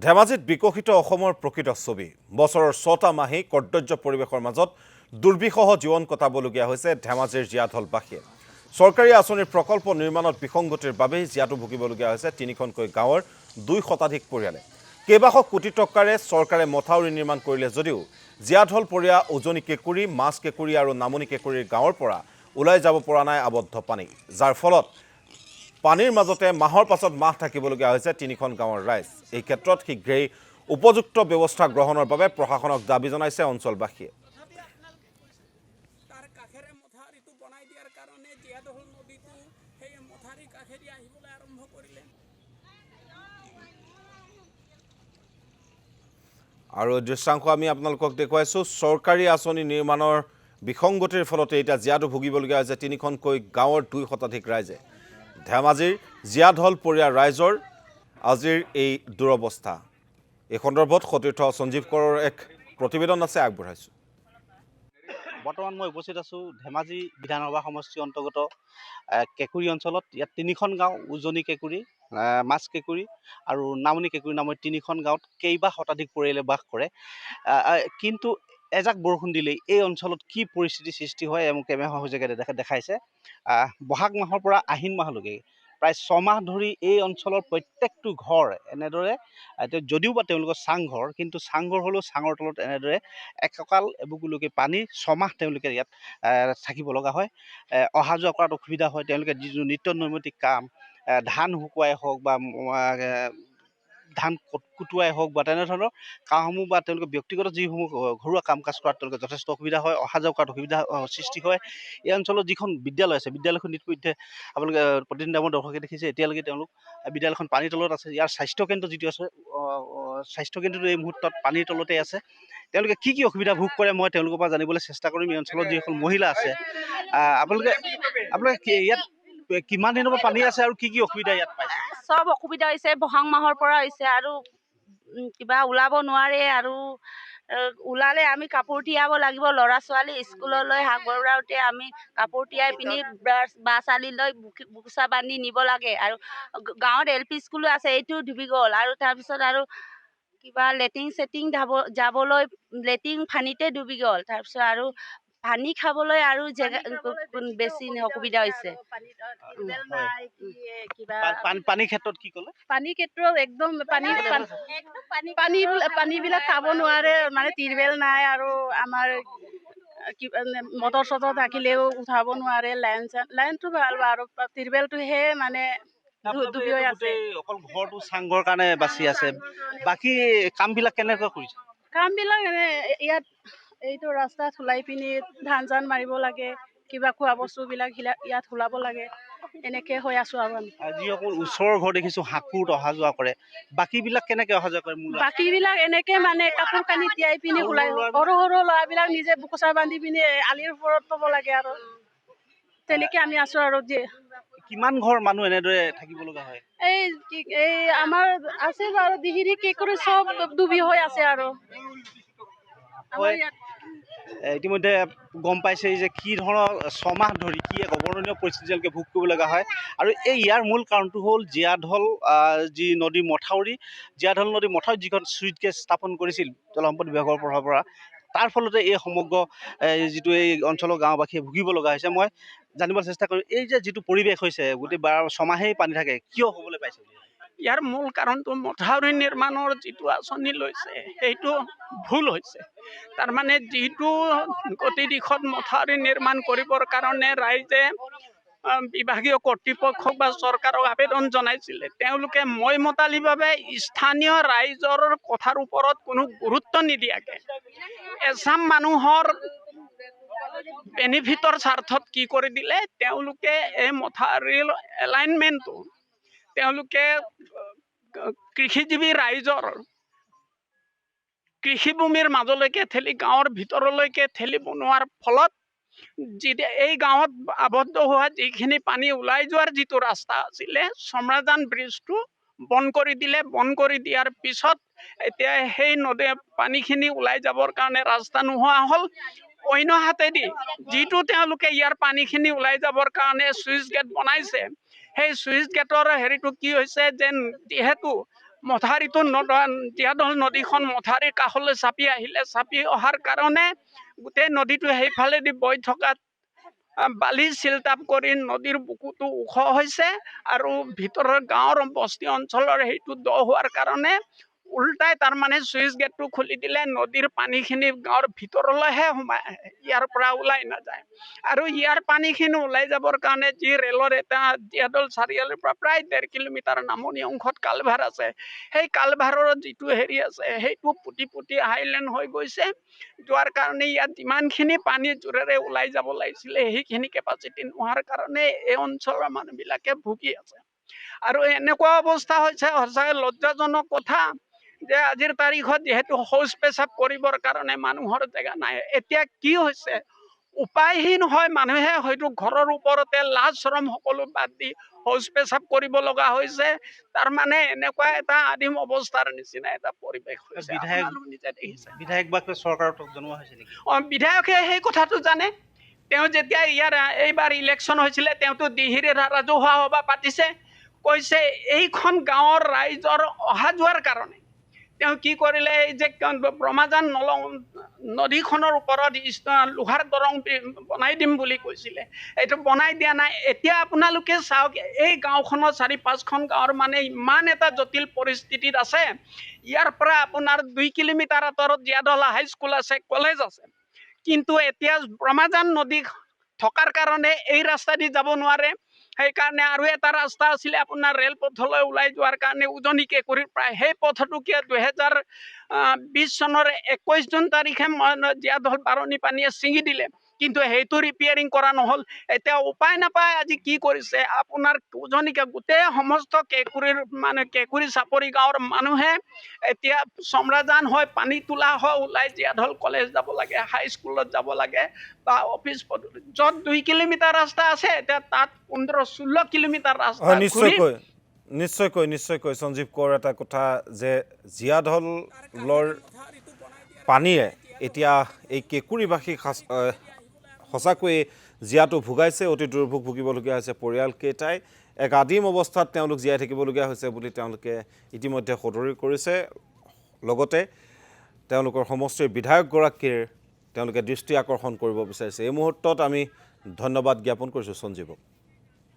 ধেমাজিত বিকশিত অসমৰ প্ৰকৃত ছবি বছৰৰ ৬টা মাহেই কৰ্তব্য পৰিৱেশৰ মাজত দুৰ্বিষহ জীৱন কটাবলগীয়া হৈছে ধেমাজিৰ জীয়াঢলবাসীয়ে চৰকাৰী আঁচনিৰ প্ৰকল্প নিৰ্মাণত বিসংগতিৰ বাবেই জীয়াটো ভুগিবলগীয়া হৈছে তিনিখনকৈ গাঁৱৰ ২ শতাধিক পৰিয়ালে কেইবাশ কোটি টকাৰে চৰকাৰে মথাউৰি নিৰ্মাণ কৰিলে যদিও জীয়াঢল পৰিয়া উজনি কেঁকুৰি মাছ কেঁকুৰি আৰু নামনি কেঁকুৰিৰ গাঁৱৰ পৰা ওলাই যাব পৰা নাই আবদ্ধ পানী যাৰ ফলত পানীৰ মাজতে মাহৰ পাছত মাহ থাকিবলগীয়া হৈছে তিনিখন গাঁৱৰ ৰাইজ এই ক্ষেত্ৰত শীঘ্ৰেই উপযুক্ত ব্যৱস্থা গ্ৰহণৰ বাবে প্ৰশাসনক দাবী জনাইছে অঞ্চলবাসীয়ে আৰু দৃশ্যাংশ আমি আপোনালোকক দেখুৱাইছোঁ চৰকাৰী আঁচনি নিৰ্মাণৰ বিসংগতিৰ ফলতে এতিয়া জীয়াটো ভুগিবলগীয়া হৈছে তিনিখনকৈ গাঁৱৰ ২ শতাধিক ৰাইজে ধেমাজিৰ জীয়াঢল পৰিয়াৰ ৰাইজৰ আজিৰ এই দুৰৱস্থা এই সন্দৰ্ভত সতীৰ্থ সঞ্জীৱ কৰৰ এক প্ৰতিবেদন আছে আগবঢ়াইছোঁ বৰ্তমান মই উপস্থিত আছোঁ ধেমাজি বিধানসভা সমষ্টিৰ অন্তৰ্গত কেঁকুৰি অঞ্চলত ইয়াত তিনিখন গাঁও উজনি কেঁকুৰি মাছ কেঁকুৰি আৰু নামনি কেঁকুৰি নামৰ তিনিখন গাঁৱত কেইবা শতাধিক পৰিয়ালে বাস কৰে কিন্তু এজাক বৰষুণ দিলেই এই অঞ্চলত কি পৰিস্থিতিৰ সৃষ্টি হয় মোক কেমেৰা সহযোগে দেখাইছে বহাগ মাহৰ পৰা আহিন মাহলৈকে প্ৰায় ৬ মাহ ধৰি এই অঞ্চলৰ প্ৰত্যেকটো ঘৰ এনেদৰে যদিও বা তেওঁলোকৰ চাংঘৰ কিন্তু চাংঘৰ হ'লেও চাঙৰ তলত এনেদৰে এককাল এবুকুলৈকে পানী ৬ মাহ তেওঁলোকে ইয়াত থাকিব লগা হয় অহা যোৱা কৰাত অসুবিধা হয় তেওঁলোকে যিটো নিত্য নৈমিত্তিক কাম ধান শুকুৱাই হওক বা ধান কুটুৱাই হওক বা তেনেধৰণৰ কামসমূহ বা তেওঁলোকে ব্যক্তিগত যিসমূহ ঘৰুৱা কাম কাজ কৰাত তেওঁলোকে যথেষ্ট অসুবিধা হয় অহা যোৱা কৰাত অসুবিধা সৃষ্টি হয় এই অঞ্চলত যিখন বিদ্যালয় আছে বিদ্যালয়খন ইতিমধ্যে আপোনালোকে প্ৰতিদিন দামৰ দৰ্শকে দেখিছে এতিয়ালৈকে তেওঁলোক বিদ্যালয়খন পানীৰ তলত আছে ইয়াৰ স্বাস্থ্যকেন্দ্ৰ যিটো আছে স্বাস্থ্যকেন্দ্ৰটো এই মুহূৰ্তত পানীৰ তলতে আছে তেওঁলোকে কি অসুবিধা ভোগ কৰে মই তেওঁলোকৰ পৰা জানিবলৈ চেষ্টা কৰিম এই অঞ্চলত যিসকল মহিলা আছে আপোনালোকে ইয়াত কিমান দিনৰ পৰা পানী আছে আৰু কি অসুবিধা ইয়াত পাইছে সব অসুবিধা হৈছে বহাগ মাহৰ পৰা হৈছে আৰু কিবা ওলাব নোৱাৰে আৰু ওলালে আমি কাপোৰ তিয়াব লাগিব ল'ৰা ছোৱালী স্কুললৈ আগবঢ়াওঁতে আমি কাপোৰ তিয়াই পিনি বা চালিলৈ বুকুচা বান্ধি নিব লাগে আৰু গাঁৱত LP স্কুলো আছে এইটো ডুবি গ'ল আৰু তাৰপিছত আৰু কিবা লেট্ৰিন চেটিং যাবলৈ লেট্ৰিন পানীতে ডুবি গ'ল তাৰপিছত আৰু পানী খাবলৈ আৰু জেগা বেছি অসুবিধা হৈছে পানীৰ ক্ষেত্ৰত কি ক'লে পানীৰ ক্ষেত্ৰত একদম পানীবিলাক খাব নোৱাৰে মানে টিউবৱেল নাই আৰু আমাৰ মটৰ চটৰ থাকিলেও উঠাব নোৱাৰে লাইনটো ভাল আৰু টিউবৱেলটোহে মানে অকল ঘৰটো চাংঘৰ কাৰণে বাচি আছে বাকী কামবিলাক কেনেকৈ কৰিছে কামবিলাক ইয়াত এইটো ৰাস্তাত ওলাই পিনি ধান চান মাৰিব লাগে কিবা খোৱা বস্তুবিলাক ইয়াত ওলাব লাগে এনেকে হৈ আছো আৰু যিসকল ওচৰৰ ঘৰ দেখিছো হাকুত অহা যোৱা কৰে বাকীবিলাক কেনেকে অহা যোৱা কৰে বাকীবিলাক এনেকে মানে কাপোৰ কানি তিয়াই পিনি ওলাই সৰু সৰু ল'ৰাবিলাক নিজে বুকুচা বান্ধি পিনি আলিৰ ওপৰত থ'ব লাগে আৰু তেনেকে আমি আছো আৰু কিমান ঘৰ মানুহ এনেদৰে থাকিব লগা হয় এই আমাৰ আছে বাৰু দিহিৰি কেঁকুৰি চব ডুবি হৈ আছে আৰু ইতিমধ্যে গম পাইছে যে কি ধৰণৰ ৬ মাহ ধৰি কি এক অৱৰ্ণনীয় পৰিস্থিতি তেওঁলোকে ভোগ কৰিব লগা হয় আৰু ইয়াৰ মূল কাৰণটো হ'ল জীয়াঢল যি নদীৰ মথাউৰি জীয়াঢল নদীৰ মথাউৰিত যিখন চুইচ গেট স্থাপন কৰিছিল জলসম্পদ বিভাগৰ পৰা তাৰ ফলতে এই সমগ্ৰ যিটো এই অঞ্চলৰ গাঁওবাসীয়ে ভুগিব লগা হৈছে মই জানিবলৈ চেষ্টা কৰিম এই যে যিটো পৰিৱেশ হৈছে গোটেই ৬ মাহেই পানী থাকে কিয় হ'বলৈ পাইছে ইয়াৰ মূল কাৰণটো মথাউৰি নিৰ্মাণৰ যিটো আঁচনি লৈছে সেইটো ভুল হৈছে তাৰমানে যিটো গতি দিশত মথাউৰি নিৰ্মাণ কৰিবৰ কাৰণে ৰাইজে বিভাগীয় কৰ্তৃপক্ষক বা চৰকাৰক আবেদন জনাইছিলে তেওঁলোকে মতালিভাৱে স্থানীয় ৰাইজৰ কথাৰ ওপৰত কোনো গুৰুত্ব নিদিয়াকে এচাম মানুহৰ বেনিফিটৰ স্বাৰ্থত কি কৰি দিলে তেওঁলোকে এই মথাউৰিৰ এলাইনমেণ্টটো তেওঁলোকে কৃষিজীৱী ৰাইজৰ কৃষিভূমিৰ মাজলৈকে ঠেলি গাঁৱৰ ভিতৰলৈকে ঠেলি বনোৱাৰ ফলত এই গাঁৱত আবদ্ধ হোৱা যিখিনি পানী ওলাই যোৱাৰ যিটো ৰাস্তা আছিলে চমৰাজান ব্ৰিজটো বন্ধ কৰি দিলে বন্ধ কৰি দিয়াৰ পিছত এতিয়া সেই নদী পানীখিনি ওলাই যাবৰ কাৰণে ৰাস্তা নোহোৱা হ'ল অন্য হাতেদি যিটো তেওঁলোকে ইয়াৰ পানীখিনি ওলাই যাবৰ কাৰণে চুইচ গেট বনাইছে সেই চুইচ গেটৰ হেৰিটো কি হৈছে যেন যিহেতু মথাউৰিটো জীয়াঢল নদীখন মথাউৰিৰ কাষলৈ চাপি আহিলে, চাপি অহাৰ কাৰণে গোটেই নদীটো সেইফালেদি বৈ থকাত বালি চিলটাপ কৰি নদীৰ বুকুটো ওখ হৈছে আৰু ভিতৰৰ গাঁৱৰ বস্তি অঞ্চলৰ সেইটো দ হোৱাৰ কাৰণে উল্টাই তাৰমানে চুইচ গেটটো খুলি দিলে, নদীৰ পানীখিনি গাঁৱৰ ভিতৰলৈহে সোমাই আহে, ইয়াৰ পৰা ওলাই নাযায়। আৰু ইয়াৰ পানীখিনি ওলাই যাবৰ কাৰণে যি ৰেলৰ এটা জীয়াঢল চাৰিআলিৰ পৰা প্ৰায় 1.5 কিলোমিটাৰ নামনি অংশত কালভাৰ আছে, সেই কালভাৰৰ যিটো হেৰি আছে সেইটো পুতি পুতি হাইলেণ্ড হৈ গৈছে, যোৱাৰ কাৰণে ইয়াত যিমানখিনি পানী জোৰেৰে ওলাই যাব লাগিছিলে সেইখিনি কেপাচিটি নোহোৱাৰ কাৰণে এই অঞ্চলৰ মানুহবিলাকে ভুগি আছে। আৰু এনেকুৱা অৱস্থা হৈছে, সঁচাই লজ্জাজনক কথা যে আজিৰ তাৰিখত যিহেতু শৌচ পেচাব কৰিবৰ কাৰণে মানুহৰ জেগা নাই। এতিয়া কি হৈছে, উপায়হীন হয় মানুহে হয়তো ঘৰৰ ওপৰতে লাজ চৰম সকলো বাদ দি শৌচ পেচাব কৰিব লগা হৈছে। তাৰমানে এনেকুৱা এটা আদিম অৱস্থাৰ নিচিনা এটা পৰিৱেশ হৈছে। আপোনালোক নিজে দেখিছে। বিধায়ক বা চৰকাৰক জনোৱা হৈছে নেকি? বিধায়কে সেই কথাটো জানে। তেওঁ যেতিয়া ইয়াৰ এইবাৰ ইলেকশ্যন হৈছিলে, তেওঁতো দিহিৰ ৰাজহুৱা সভা পাতিছে, কৈছে এইখন গাঁৱৰ ৰাইজৰ অহা যোৱাৰ কাৰণে তেওঁ কি কৰিলে, এই যে ব্ৰহ্মাজান নদীখনৰ ওপৰত লোহাৰ দৰং বনাই দিম বুলি কৈছিলে, এইটো বনাই দিয়া নাই। এতিয়া আপোনালোকে চাওক, এই গাঁওখনৰ 4-5খন গাঁৱৰ মানে ইমান এটা জটিল পৰিস্থিতিত আছে। ইয়াৰ পৰা আপোনাৰ 2 কিলোমিটাৰ আঁতৰত জীয়াঢল হাইস্কুল আছে, কলেজ আছে, কিন্তু এতিয়া ব্ৰহ্মাজান নদী থকাৰ কাৰণে এই ৰাস্তা দি যাব নোৱাৰে। সেইকাৰণে আৰু এটা ৰাস্তা আছিলে আপোনাৰ ৰেলপথলৈ ওলাই যোৱাৰ কাৰণে উজনি কেঁকুৰিৰ পৰা, সেই পথটো কিয় 2020 চনৰ 21 জুন তাৰিখে জীয়াঢল বাৰণি পানীয়ে ছিঙি দিলে, কিন্তু সেইটো ৰিপেয়াৰিং কৰা নহ'ল। এতিয়া উপায় নাপায় আজি কি কৰিছে, আপোনাৰ উজনিকে গোটেই সমস্ত কেঁকুৰিৰ মানে কেঁকুৰি চাপৰি গাঁৱৰ মানুহে এতিয়া চমৰাজান হয়, পানী তোলা হয়, ওলাই জীয়াঢল কলেজ যাব লাগে, হাইস্কুলত যাব লাগে বা অফিচ পদূলি, য'ত 2 কিলোমিটাৰ ৰাস্তা আছে এতিয়া তাত 15-16 কিলোমিটাৰ ৰাস্তা। নিশ্চয়কৈ সঞ্জীৱ কৌৰ, এটা কথা যে জীয়াঢলৰ পানীয়ে এতিয়া এই কেঁকুৰিবাসীক সঁচাকৈয়ে জীয়াটো ভোগাইছে, অতি দুৰ্ভোগ ভুগিবলগীয়া হৈছে পৰিয়ালকেইটাই। এক আদিম অৱস্থাত তেওঁলোক জীয়াই থাকিবলগীয়া হৈছে বুলি তেওঁলোকে ইতিমধ্যে সদৰি কৰিছে। লগতে তেওঁলোকৰ সমষ্টিৰ বিধায়কগৰাকীৰ তেওঁলোকে দৃষ্টি আকৰ্ষণ কৰিব বিচাৰিছে। এই মুহূৰ্তত আমি ধন্যবাদ জ্ঞাপন কৰিছোঁ সঞ্জীৱক।